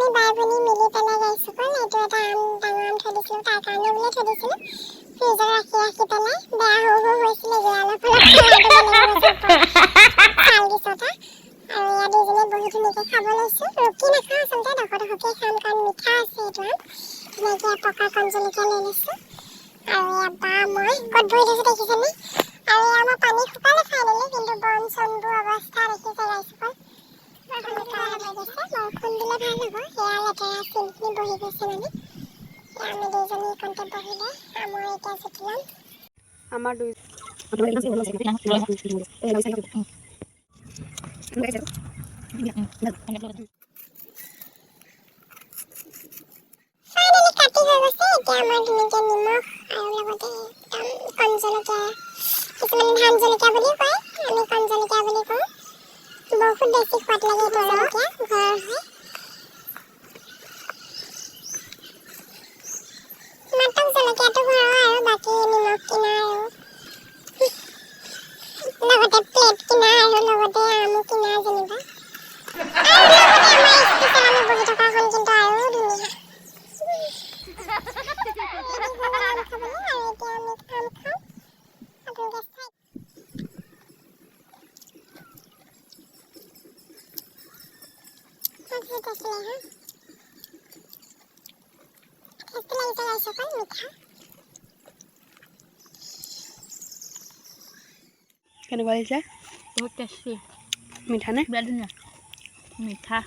আমি বাই ভনী মিলি পেলাই গাইছোঁ এইটো এটা আম ডাঙৰ আম থৈ দিছিলোঁ তাৰ কাৰণে বোলে থৈ দিছিলোঁ ফ্ৰিজত ৰাখি পেলাই বেয়া হৈ হৈছিলে গেৰালৰ ফলত চাল দিছটা আৰু ইয়াত দুজনে বহি ধুনীয়াকৈ খাব লৈছোঁ ৰুকি নাখাওঁ আচলতে ডখৰকৈ খাম কাৰণ মিঠা আছে এইটো আম ধুনীয়াকৈ পকা কণ জলকীয়া লৈ লৈছোঁ আৰু ইয়াত বা মই ক'ত বহি থৈছোঁ দেখিছেনে আৰু আমাৰ পানী শুকালে ফাইনেলি কিন্তু বন চনবোৰ অৱস্থা দেখিছে গাইসকল বৰষুণ দিলে ভাল হ'ব সেয়া লেতেৰা চিনখিনি বহি গৈছে মানে আমি দুজনী কণ্টে বহিলে আমাৰ এতিয়া জুতি ল'ম আমাৰ দুই ফাইনেলি কাটি হৈ গৈছে এতিয়া আমাৰ ধুনীয়াকৈ নিমখ আৰু লগতে একদম কণ জলকীয়া কিছুমানে ধান জলকীয়া বুলিও কয় আমি কণ জলকীয়া বুলি কওঁ বহুত বেছি সোৱাদ লাগে এইটো জলকীয়া ঘৰৰ হয় মাত্ৰ জলকীয়াটো ঘৰৰ আৰু বাকী নিমখ কিনা আৰু লগতে প্লেট কিনা আৰু লগতে আমো কিনা যেনিবা আৰু লগতে আমাৰ স্পেচিয়েল আমি বহি থকাখন কিন্তু আৰু ধুনীয়া আম খাবলৈ আৰু এতিয়া আমি আম খাওঁ আপোনালোকে চাই টেষ্টি লাগে টেষ্টি লাগিছে গাইসকল মিঠা কেনেকুৱা লাগিছে বহুত টেষ্টি মিঠা নে বিৰাট ধুনীয়া মিঠা